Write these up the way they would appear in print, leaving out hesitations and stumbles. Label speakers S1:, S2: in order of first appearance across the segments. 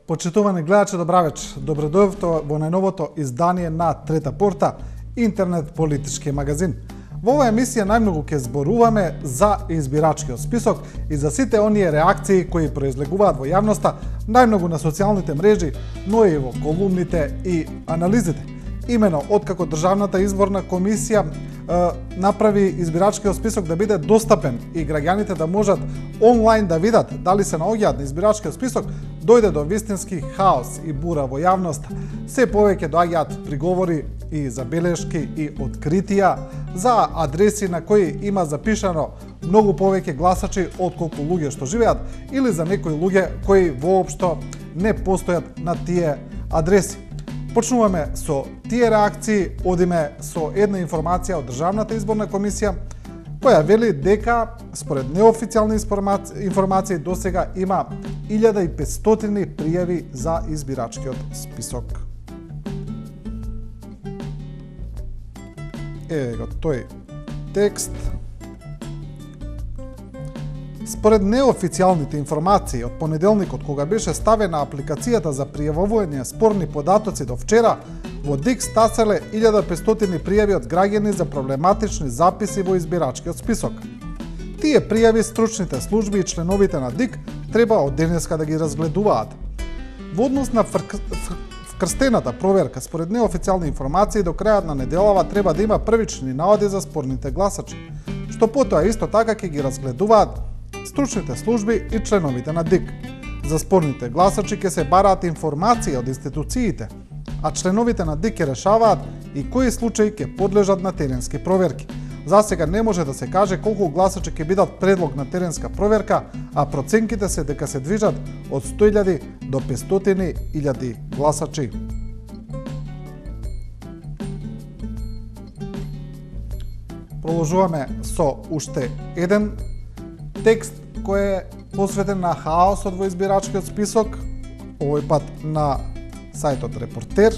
S1: Почитувани гледачи, добра вечер. Добредојавте во најновото издание на Трета порта, интернет политички магазин. Во оваа емисија најмногу ќе зборуваме за избирачкиот список и за сите оние реакции кои произлегуваат во јавноста, најмногу на социјалните мрежи, но и во колумните и анализите. Имено, откако Државната изборна комисија направи избирачкиот список да биде достапен и граѓаните да можат онлайн да видат дали се наоѓаат на избирачкиот список, дојде до вистински хаос и бура во јавноста. Се повеќе доаѓаат приговори и забелешки и откритија за адреси на кои има запишано многу повеќе гласачи отколку луѓе што живеат или за некои луѓе кои воопшто не постојат на тие адреси. Почнуваме со тие реакции, одиме со една информација од Државната изборна комисија, која вели дека, според неофицијални информации, досега има 1500 пријави за избирачкиот список. Еве го тој текст. Според неофицијалните информации од понеделникот, кога беше ставена апликацијата за пријавување спорни податоци до вчера, во ДИК стаселе 1500 пријави од граѓани за проблематични записи во избирачкиот список. Тие пријави стручните служби и членовите на ДИК треба од денеска да ги разгледуваат. Во однос на вкрстената проверка, според неофицијални информации, до крајот на неделава треба да има првични наводи за спорните гласачи, што потоа исто така ќе ги разгледуваат стручните служби и членовите на ДИК. За спорните гласачи ќе се бараат информации од институциите, а членовите на ДИК ќе решаваат и кои случаи ќе подлежат на теренски проверки. За сега не може да се каже колку гласачи ќе бидат предлог на теренска проверка, а проценките се дека се движат од 100.000 до 500.000 гласачи. Продолжуваме со уште еден текст кој е посветен на хаосот во избирачкиот список, овој пат на сајтот Репортер.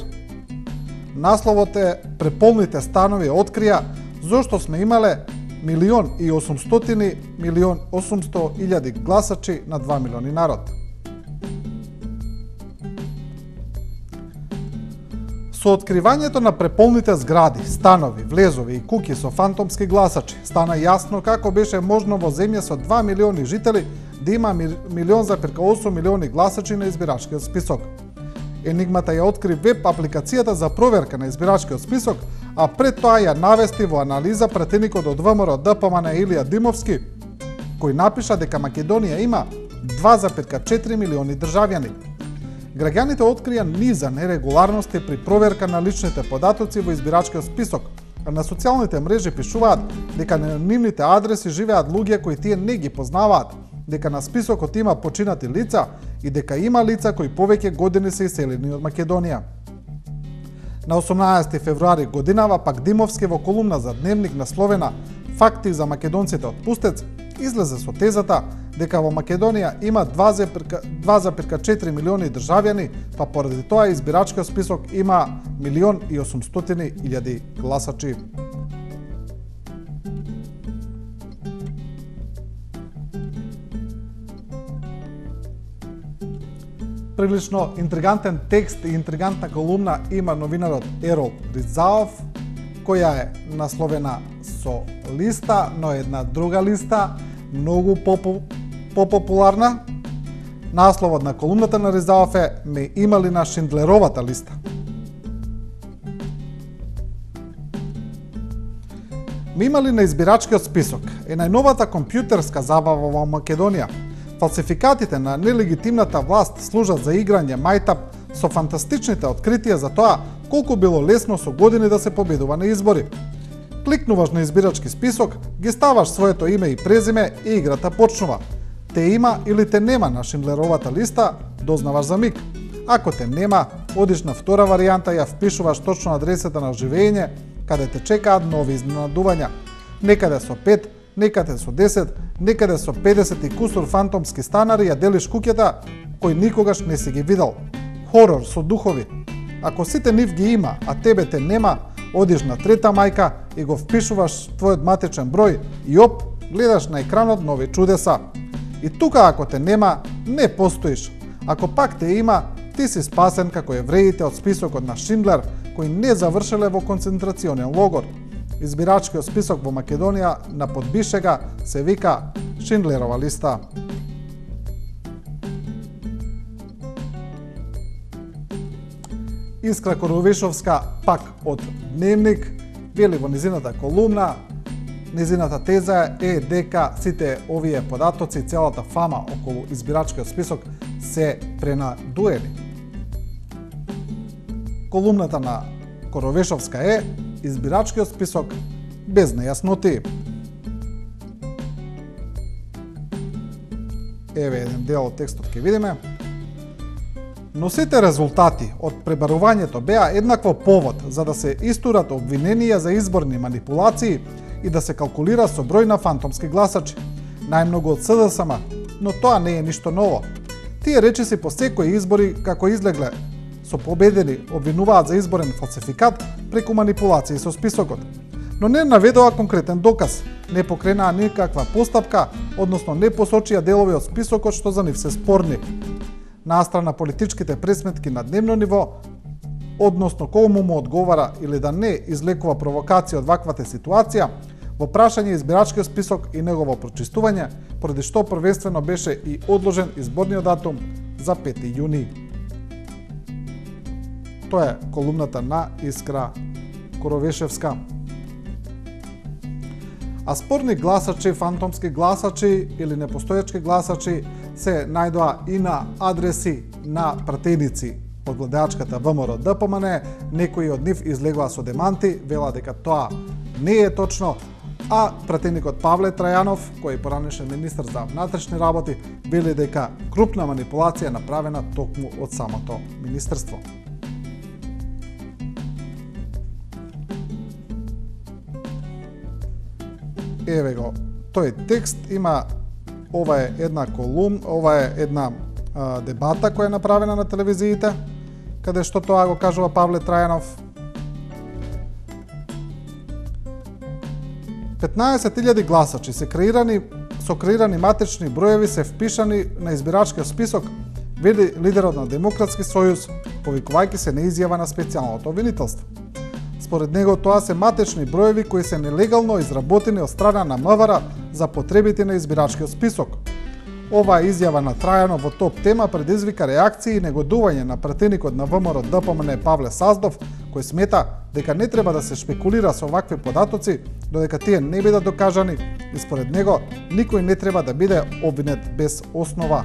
S1: Насловот е "Преполните станови открија зошто сме имале 1.800.000 гласачи на 2 милиони народ". Со откривањето на преполните згради, станови, влезови и куќи со фантомски гласачи, стана јасно како беше можно во земја со 2 милиони жители да има 1,8 милиони гласачи на избирачкиот список. Енигмата ја откри веб апликацијата за проверка на избирачкиот список, а пред тоа ја навести во анализа пратеникот од ВМРО ДПМН Илија Димовски, кој напиша дека Македонија има 2,4 милиони државјани. Граѓаните открија низа нерегуларности при проверка на личните податоци во избирачкиот список, а на социјалните мрежи пишуваат дека на нивните адреси живеат луѓе кои тие не ги познаваат, дека на списокот има починати лица и дека има лица кои повеќе години се иселени од Македонија. На 18 февруари годинава пак Димовски во колумна за Дневник насловена "Факти за македонците од Пустец" излезе со тезата дека во Македонија има 2,4 милиони државјани, па поради тоа избирачкиот список има 1.800.000 гласачи. Прилично интригантен текст и интригантна колумна има новинарот Ерол Ризаов, која е насловена со листа, но една друга листа, многу попопуларна. Насловот на колумната на Ризаов е "Ме имали на Шиндлеровата листа". "Ме имали на избирачкиот список" е најновата компјутерска забава во Македонија. Фалсификатите на нелегитимната власт служат за играње мајтап со фантастичните откритија за тоа колку било лесно со години да се победува на избори. Кликнуваш на избирачки список, ги ставаш своето име и презиме и играта почнува. Те има или те нема на Шиндлеровата листа, дознаваш за миг. Ако те нема, одиш на втора варијанта, ја впишуваш точно адресата на живење, каде те чекаат нови изненадувања. Некаде со 5, некаде со 10, некаде со 50 и кусур фантомски станари ја делиш куќата кои никогаш не си ги видел. Хорор со духови. Ако сите нив ги има, а тебе те нема, одиш на трета мајка и го впишуваш твојот матичен број и оп, гледаш на екранот нови чудеса. И тука ако те нема, не постоиш. Ако пак те има, Ти си спасен како евреите од списокот на Шиндлер, кои не завршиле во концентрационен логор. Избирачкиот список во Македонија на подбишега се вика Шиндлерова листа. Искра Коровишовска, пак од Дневник, вели во низината колумна, низината теза е дека сите овие податоци, целата фама околу избирачкиот список се пренадуели. Колумната на Коровишовска е избирачкиот список без нејасноти. Еве еден дел од текстот ќе видиме. Но сите резултати од пребарувањето беа еднакво повод за да се истурат обвиненија за изборни манипулации и да се калкулира со број на фантомски гласачи, најмногу од СДСМ, но тоа не е ништо ново. Тие речиси по секои избори како излегле со победени обвинуваат за изборен фалсификат преку манипулации со списокот, но не наведоа конкретен доказ, не покренаа никаква постапка, односно не посочија делови од списокот што за нив се спорни. Настрана политичките пресметки на дневно ниво, односно кому му одговара или да не излекува провокација од ваквата ситуација, во прашање избирачкиот список и негово прочистување, поради што првенствено беше и одложен изборниот датум за 5 јуни. Тоа е колумната на Искра Коровишевска. А спорни гласачи, фантомски гласачи или непостоечки гласачи се најдоа и на адреси на пратеници од владеачката ВМРО ДПМН. Некои од нив излегува со деманти, вела дека тоа не е точно, а пратеникот Павле Трајанов, кој е поранешен министар за внатрешни работи, вели дека крупна манипулација направена токму од самото министерство. Еве го, тој текст има, ова е една дебата која е направена на телевизиите, каде што тоа го кажува Павле Трајанов. 15.000 гласачи со креирани матични броеви се впишани на избирачкиот список, вели лидерот на Демократски сојуз, повикувајќи се на изјава на специјалното обвинителство. Според него тоа се матични броеви кои се нелегално изработени од страна на МВР за потребите на избирачкиот список. Оваа изјава на Трајанов во топ тема предизвика реакции и негодување на пратеникот на ВМРО ДПМН Павле Саздов, кој смета дека не треба да се шпекулира со вакви податоци додека тие не бидат докажани и според него никој не треба да биде обвинет без основа.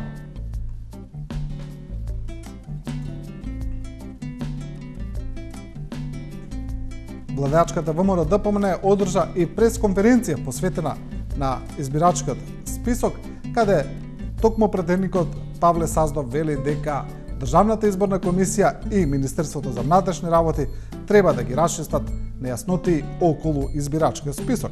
S1: Владеачката ВМРО ДПМН одржа и пресконференција посветена на избирачкиот список, каде токму пратеникот Павле Саздов вели дека Државната изборна комисија и Министерството за внатрешни работи треба да ги расчистат нејасноти околу избирачкиот список.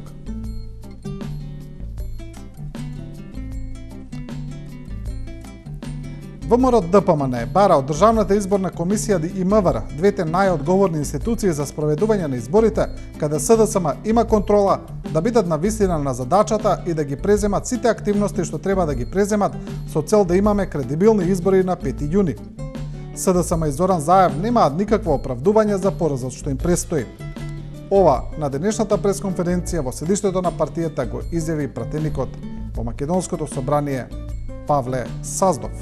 S1: ВМРО ДПМН бара од Државната изборна комисија и МВР, двете најодговорни институции за спроведување на изборите, каде СДСМ има контрола, да бидат на висина на задачата и да ги преземат сите активности што треба да ги преземат со цел да имаме кредибилни избори на 5 јуни. СДСМ и Зоран Заев немаат никакво оправдување за поразот што им престои. Ова на денешната пресконференција во седиштето на партијата го изјави пратеникот во Македонското собрание Павле Саздов.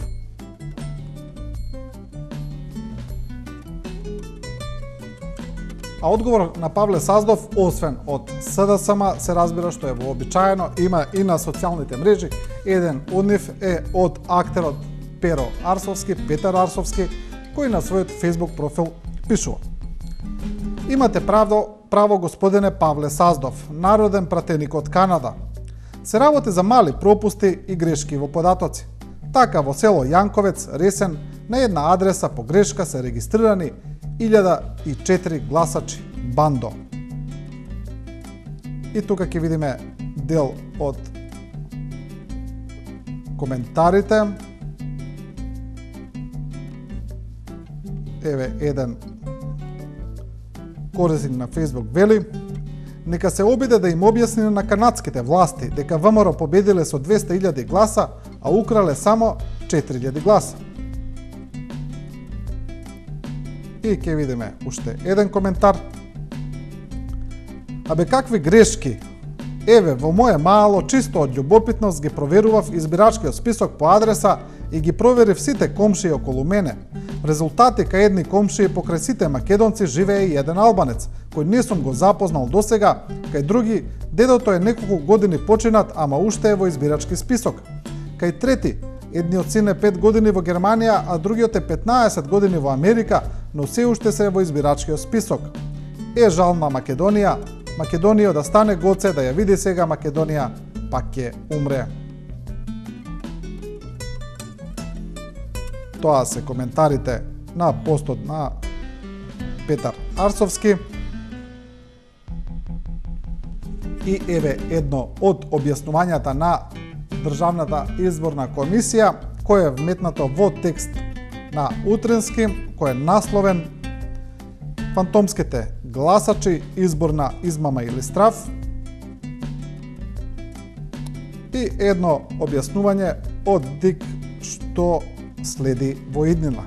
S1: А одговор на Павле Саздов, освен од СДСМ, се разбира што е вообичаено, има и на социјалните мрежи. Еден од нив е од актерот Петар Арсовски, кој на својот Facebook профил пишува: Имате право господине Павле Саздов, народен пратеник од Канада. Се работи за мали пропусти и грешки во податоци. Така во село Јанковец, Ресен, на една адреса по грешка се регистрирани 1004 гласачи, бандо. И тука ќе видиме дел од коментарите. Еве еден корисник на Facebook вели: нека се обиде да им објасни на канадските власти дека ВМРО победиле со 200.000 гласа, а украле само 4.000 гласа. И ќе видиме уште еден коментар. Абе какви грешки? Еве, во моје мало, чисто од љубопитност ги проверував избирачкиот список по адреса и ги проверив сите комшии околу мене. Резултати кај едни комшии покрај сите македонци живее и еден албанец, кој не сум го запознал досега, кај други дедото е неколку години починат, ама уште е во избирачки список. Кај трети, едниот син е 5 години во Германија, а другиот е 15 години во Америка, но се уште се во избирачкиот список. Е жал на Македонија, Македонија да стане Гоце, да ја види сега Македонија, пак ќе умре. Тоа се коментарите на постот на Петар Арсовски. И еве едно од објаснувањата на Државната изборна комисија, кој е вметнато во текст на Утренски, кој е насловен Фантомските гласачи, изборна измама или страф. И едно објаснување од ДИК што следи во иднина.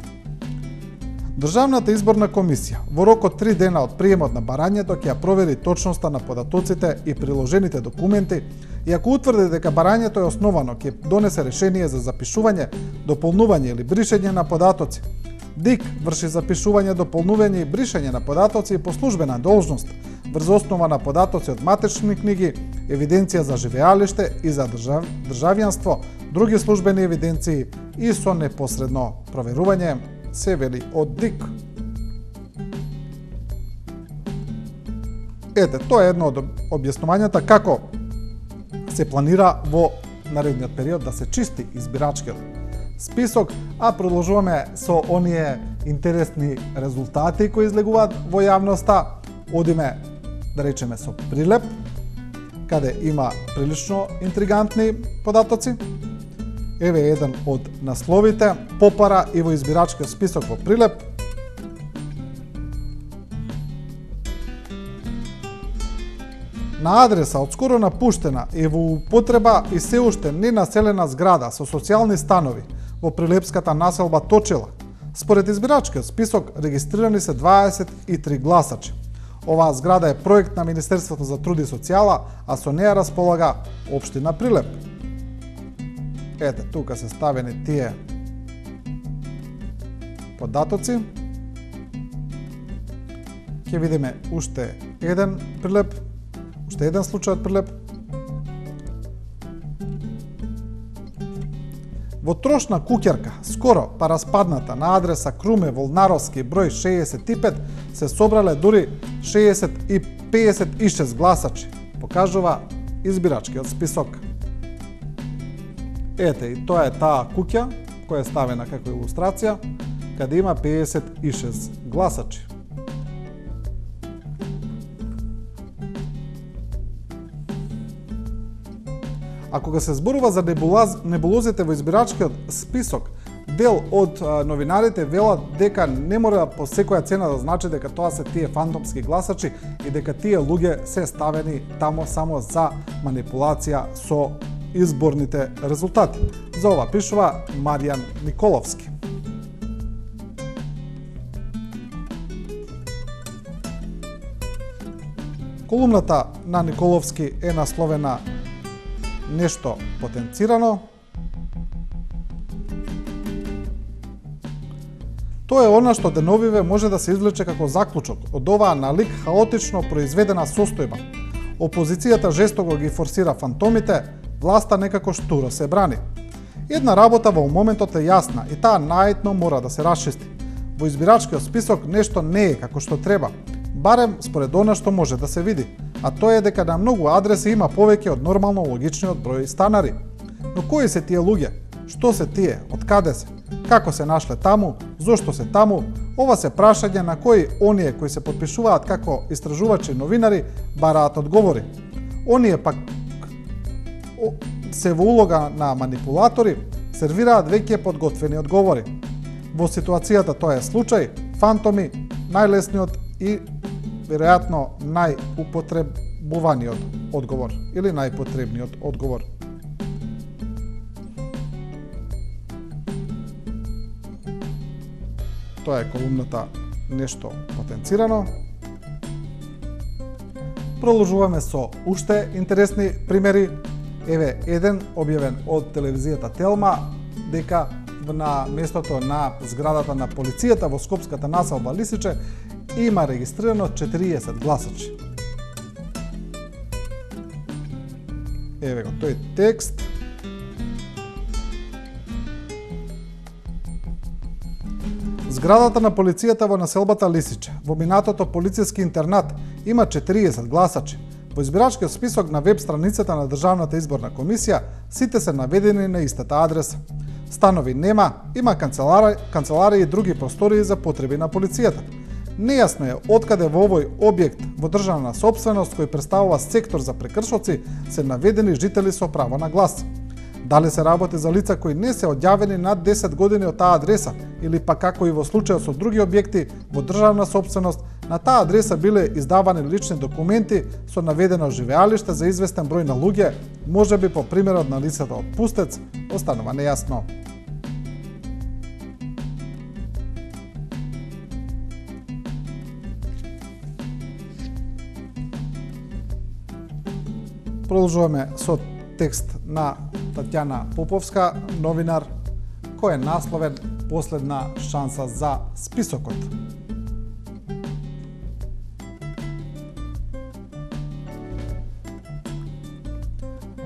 S1: Државната изборна комисија во рок од 3 дена од приемот на барањето ќе ја провери точноста на податоците и приложените документи и ако утврди дека барањето е основано, ќе донесе решение за запишување, дополнување или бришење на податоци. ДИК врши запишување, дополнување и бришење на податоци по службена должност, врз основа на податоци од матични книги, евиденција за живеалиште и за државјанство, други службени евиденции и со непосредно проверување, се вели од ДИК. Ете, тоа е едно од објаснувањата како се планира во наредниот период да се чисти избирачкиот список, а продолжуваме со оние интересни резултати кои излегуваат во јавноста. Одиме, да речеме, со Прилеп, каде има прилично интригантни податоци. Еве еден од насловите: попара и во избирачкиот список во Прилеп. На адреса од скоро напуштена и во употреба и се уште ненаселена зграда со социјални станови во прилепската населба Точила, според избирачкиот список регистрирани се 23 гласачи. Оваа зграда е проект на Министерството за труд и социјала, а со неа располага општина Прилеп. Ете, тука се ставени тие податоци. Ќе видиме уште еден Прилеп, уште еден случај од Прилеп. Во трошна куќерка, скоро па распадната на адреса Круме Волнаровски број 65, се собрале дури 56 гласачи, покажува избирачкиот список. Ете, и тоа е таа куќа која е ставена како илустрација, каде има 56 гласачи. А кога се зборува за небулозите во избирачкиот список, дел од новинарите велат дека не мора по секоја цена да значи дека тоа се тие фантомски гласачи и дека тие луѓе се ставени тамо само за манипулација со изборните резултати. За ова пишува Маријан Николовски. Колумната на Николовски е насловена Нешто потенцирано. Тоа е она што деновиве може да се извлече како заклучок од оваа на лик хаотично произведена состојба. Опозицијата жестоко ги форсира фантомите, власта некако штуро се брани. Една работа во моментот е јасна и таа најитно мора да се расчисти. Во избирачкиот список нешто не е како што треба, барем според она што може да се види, а тоа е дека на многу адреси има повеќе од нормално логичниот број станари. Но кои се тие луѓе? Што се тие? Од каде се? Како се нашле таму? Зошто се таму? Ова се прашања на кои оние кои се потпишуваат како истражувачи новинари бараат одговори. Оние пак се во улога на манипулатори сервираат веќе подготвени одговори. Во ситуацијата тоа е случај, фантоми најлесниот и веројатно најупотребуваниот одговор или најпотребниот одговор. Тоа е колумната нешто потенцирано. Продолжуваме со уште интересни примери. Еве еден објавен од телевизијата Телма дека на местото на зградата на полицијата во скопската населба Лисиче има регистрирано 40 гласачи. Еве го тој текст. Зградата на полицијата во населбата Лисиче, во минатото полициски интернат, има 40 гласачи. Во избирачкиот список на веб страницата на Државната изборна комисија, сите се наведени на истата адреса. Станови нема, има канцеларии и други простории за потреби на полицијата. Нејасно е откаде во овој објект во државна сопственост кој представува сектор за прекршоци се наведени жители со право на глас. Дали се работи за лица кои не се одјавени над 10 години од таа адреса или па како и во случајот со други објекти во државна сопственост, на таа адреса биле издавани лични документи со наведено живеалиште за известен број на луѓе, можеби по примерот на лицето од Пустец, останува нејасно. Продолжуваме со текст на Татјана Поповска, новинар, кој е насловен "Последна шанса за списокот".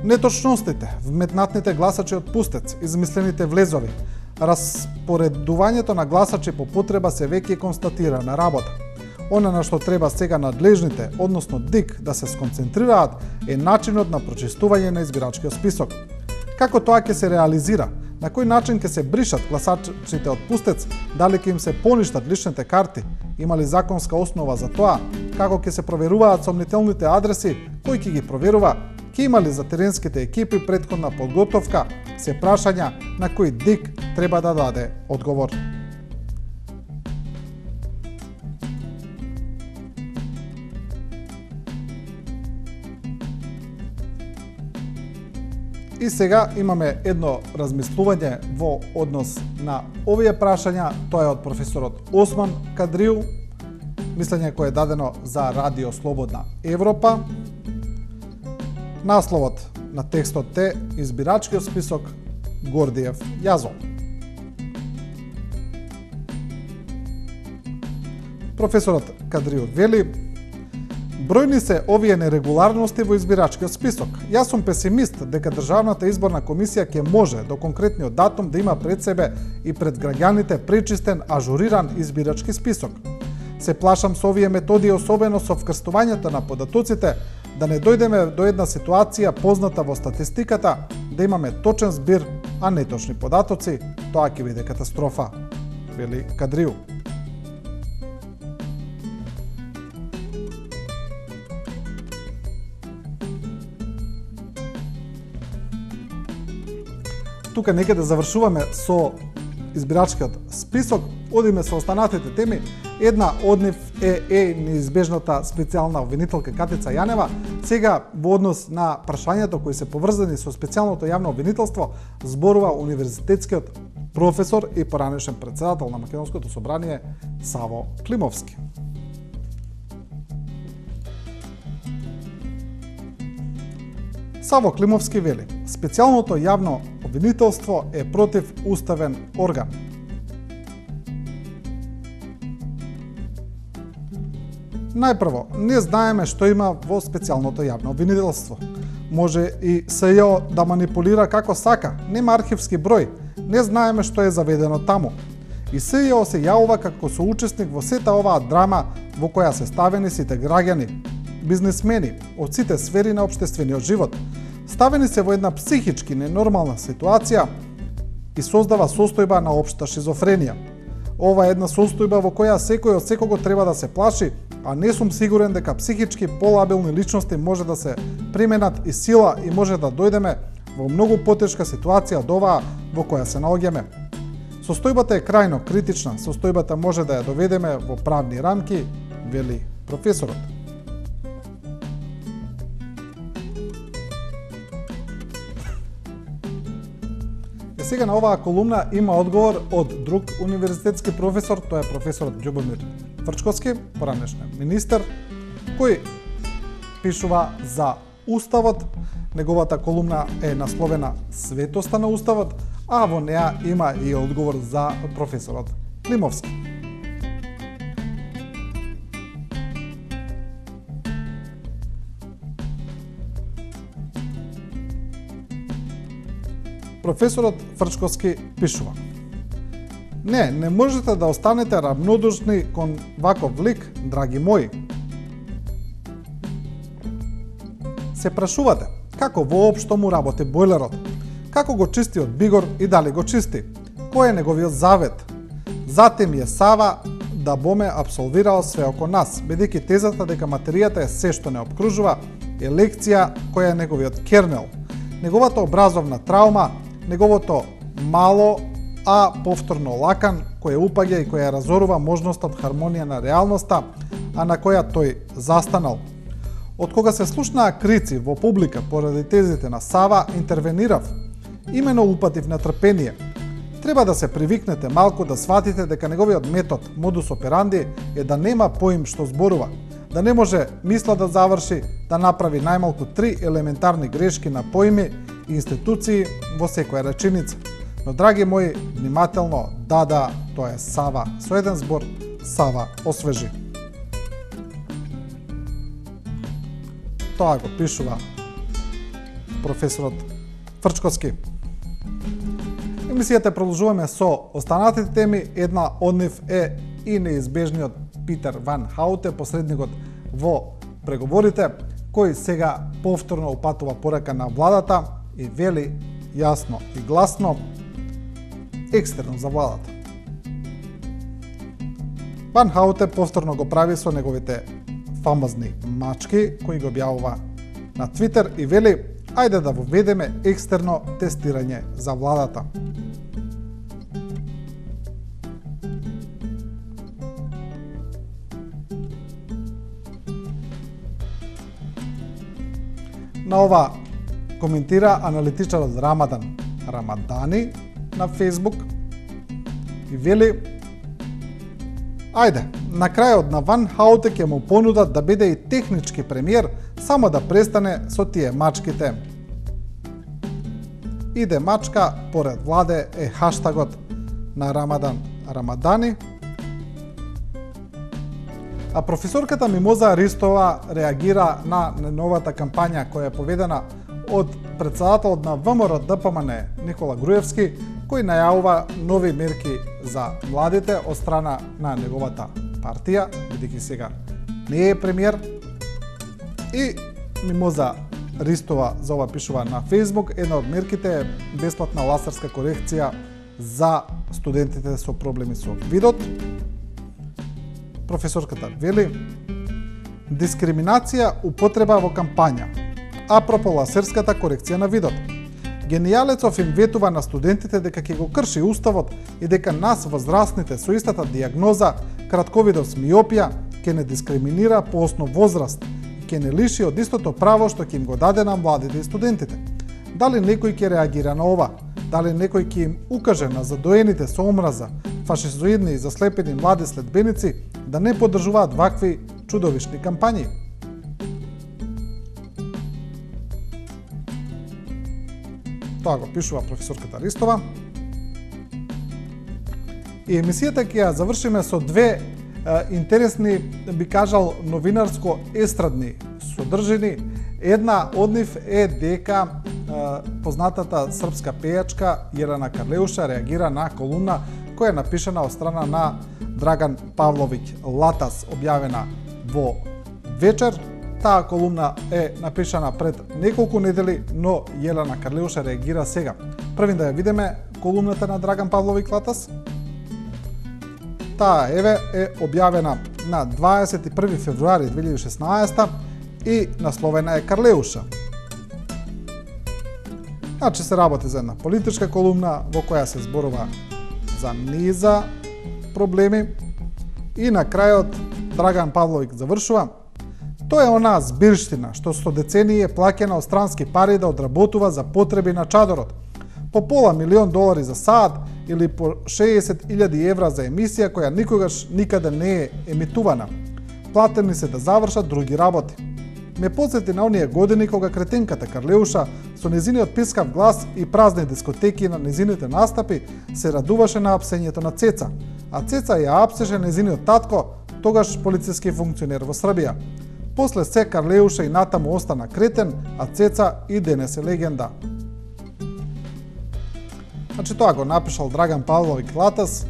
S1: Неточностите, вметнатните гласачи од Пустец, измислените влезови, распоредувањето на гласачи по потреба се веќе констатирана работа. Она на што треба сега надлежните, односно ДИК, да се сконцентрираат е начинот на прочистување на избирачкиот список. Како тоа ќе се реализира? На кој начин ќе се бришат гласачите од Пустец? Дали ќе им се поништат личните карти? Има ли законска основа за тоа? Како ќе се проверуваат сомнителните адреси? Кој ќе ги проверува? Ќе има ли за теренските екипи претходна подготовка? Се прашања на кои ДИК треба да даде одговор. И сега имаме едно размислување во однос на овие прашања, тоа е од професорот Осман Кадриу, мислење кое е дадено за Радио Слободна Европа. Насловот на текстот е "Избирачкиот список Гордиев Јазо". Професорот Кадриу вели: "Бројни се овие нерегуларности во избирачкиот список. Јас сум песимист дека Државната изборна комисија ќе може до конкретниот датум да има пред себе и пред граѓаните пречистен, ажуриран избирачки список. Се плашам со овие методи, особено со вкрстувањето на податоците, да не дојдеме до една ситуација позната во статистиката, да имаме точен збир, а неточни податоци, тоа ќе биде катастрофа", вели Кадриу. Тука некаде завршуваме со избирачкиот список, одиме со останатите теми. Една од нив е неизбежната специјална обвинителка Катица Јанева. Сега во однос на прашањето кои се поврзани со специјалното јавно обвинителство зборува универзитетскиот професор и поранешен председател на Македонското собрание Саво Климовски. Саво Климовски вели: "Специјалното јавно обвинителство е против уставен орган. Најпрво, не знаеме што има во специјалното јавно обвинителство. Може и СЈО да манипулира како сака, нема архивски број, не знаеме што е заведено таму. И СЈО се јавува како соучесник во сета оваа драма во која се ставени сите граѓани, бизнисмени од сите сфери на општествениот живот. Ставени се во една психички ненормална ситуација и создава состојба на општа шизофренија. Ова е една состојба во која секој од секого треба да се плаши, а не сум сигурен дека психички полабилни личности може да се применат и сила и може да дојдеме во многу потешка ситуација од оваа во која се наоѓаме. Состојбата е крајно критична, состојбата може да ја доведеме во правни рамки", вели професорот. Сега на оваа колумна има одговор од друг универзитетски професор, тоа е професорот Љубомир Фрчковски, поранешен министер, кој пишува за Уставот. Неговата колумна е насловена Светоста на Уставот, а во неа има и одговор за професорот Климовски. Професорот Фрчковски пишува: Не можете да останете равнодушни кон ваков лик, драги мои. Се прашувате како воопшто му работи бойлерот, како го чисти од бигор и дали го чисти, кој е неговиот завет. Затем е Сава да боме абсолвирал све околу нас, бидејќи тезата дека материјата е се што не обкружува, е лекција која е неговиот кернел, неговата образовна траума, неговото мало, а повторно лакан, кој упаѓа и која разорува можноста од хармонија на реалноста, а на која тој застанал. Од кога се слушнаа крици во публика поради тезите на Сава, интервенирав. Имено упатив на трпение. Треба да се привикнете малку да сватите дека неговиот метод, модус операнди, е да нема поим што зборува, да не може мисла да заврши, да направи најмалку 3 елементарни грешки на поими и институции во секоја реченица. Но, драги мои, внимателно, да, тоа е Сава. Со еден збор, Сава освежи. Тоа го пишува професорот Фрчковски. Емисијата продолжуваме со останатите теми. Една од нив е и неизбежниот Питер Ван Хауте, посредникот во преговорите, кој сега повторно упатува порака на владата и вели јасно и гласно екстерно за владата. Ван Хауте повторно го прави со неговите фамозни мачки, кои го објавува на Твитер и вели: ајде да воведеме екстерно тестирање за владата. На ова коментира аналитичарот Рамадан Рамадани на Фейсбук и вели: ајде, на крајот на Ван Хауте ќе му понудат да биде и технички премиер, само да престане со тие мачките. Иде мачка, поред владе е хаштагот на Рамадан Рамадани. А професорката Мимоза Ристова реагира на новата кампања која е поведена од председателот на ВМРО ДПМН Никола Груевски, кој најавува нови мерки за младите од страна на неговата партија, бидејќи сега не е премиер. И Мимоза Ристова за ова пишува на Фейсбук: една од мерките е бесплатна лазерска корекција за студентите со проблеми со видот. Професорката вели: дискриминација употреба во кампања. Апропо лазерската корекција на видот. Генијалецов им ветува на студентите дека ќе го крши уставот и дека нас возрастните со истата дијагноза, кратковидов миопија, ќе не дискриминира по основ возраст и ќе не лиши од истото право што ќе им го даде на младите и студентите. Дали некој ќе реагира на ова? Дали некој ќе им укаже на задоените со омраза, фашизоидни и заслепени млади следбеници да не поддржуваат вакви чудовишни кампањи? Тоа го пишува професорката Ристова. И емисијата ќе ја завршиме со две интересни, би кажал, новинарско-естрадни содржини. Една од нив е дека познатата српска пејачка Јелена Карлеуша реагира на колумна која е напишана од страна на Драган Павловиќ Латас, објавена во Вечер. Таа колумна е напишана пред неколку недели, но Јелена Карлеуша реагира сега. Првин да ја видиме колумната на Драган Павловиќ Латас. Таа е објавена на 21 февруари 2016 и насловена е Карлеуша. Значи се работи за една политичка колумна во која се зборува за низа проблеми и на крајот Драган Павловиќ завршува: тоа е онаа збирштина што со децении е плаќена од странски пари да одработува за потреби на чадорот. по пола милион долари за саат или по 60.000 евра за емисија која никогаш никаде не е емитувана. Платени се да завршат други работи. Ме подсети на оние години кога кретенката Карлеуша со незиниот пискав глас и празни дискотеки на незините настапи се радуваше на апсењето на Цеца, а Цеца ја апсеше незиниот татко, тогаш полициски функционер во Србија. После се Карлеуша и натаму остана кретен, а Цеца и денес е легенда. Значи тоа го напишал Драган Павлович Латас,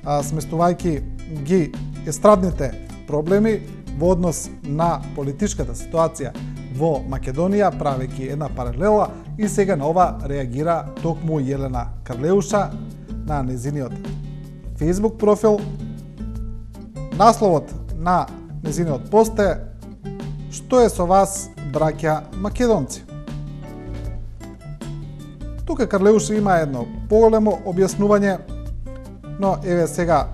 S1: сместувајќи ги естрадните проблеми во однос на политичката ситуација во Македонија, правејќи една паралела, и сега на ова реагира токму Јелена Карлеуша на незиниот Facebook профил. Насловот на незиниот пост е "Што е со вас, браќа македонци?" Тука Карлеуша има едно поголемо објаснување, но еве сега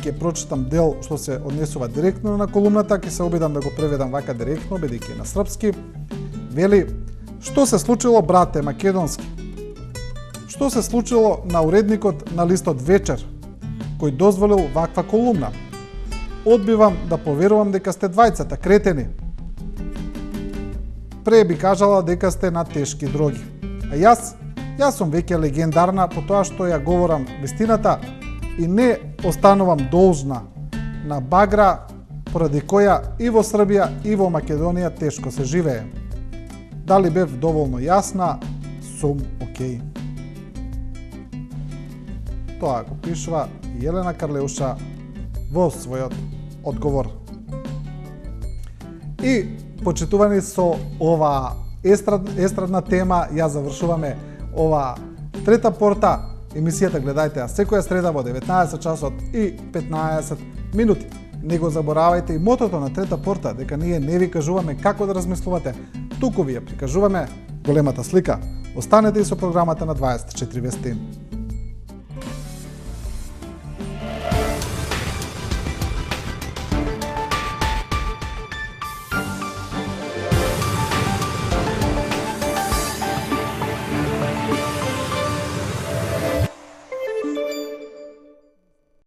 S1: ќе прочитам дел што се однесува директно на колумната, ќе се обидам да го преведам вака директно, бидејќи на српски. Вели: "Што се случило, брате македонски? Што се случило на уредникот на листот Вечер, кој дозволил ваква колумна? Одбивам да поверувам дека сте двајцата кретени. Пре би кажала дека сте на тешки дроги. А јас сум веќе легендарна по тоа што ја говорам вистината и не останувам должна на багра поради која и во Србија и во Македонија тешко се живее. Дали бев доволно јасна? Сум окей." Тоа го пишува Јелена Карлеуша во својот одговор. И почитувани со ова естрадна тема, ја завршуваме ова трета порта. Емисијата гледајте ја секоја среда во 19 часот и 15 минути. Не го заборавајте и мотото на трета порта, дека ние не ви кажуваме како да размислувате, туку ви ја прикажуваме големата слика. Останете и со програмата на 24 вести.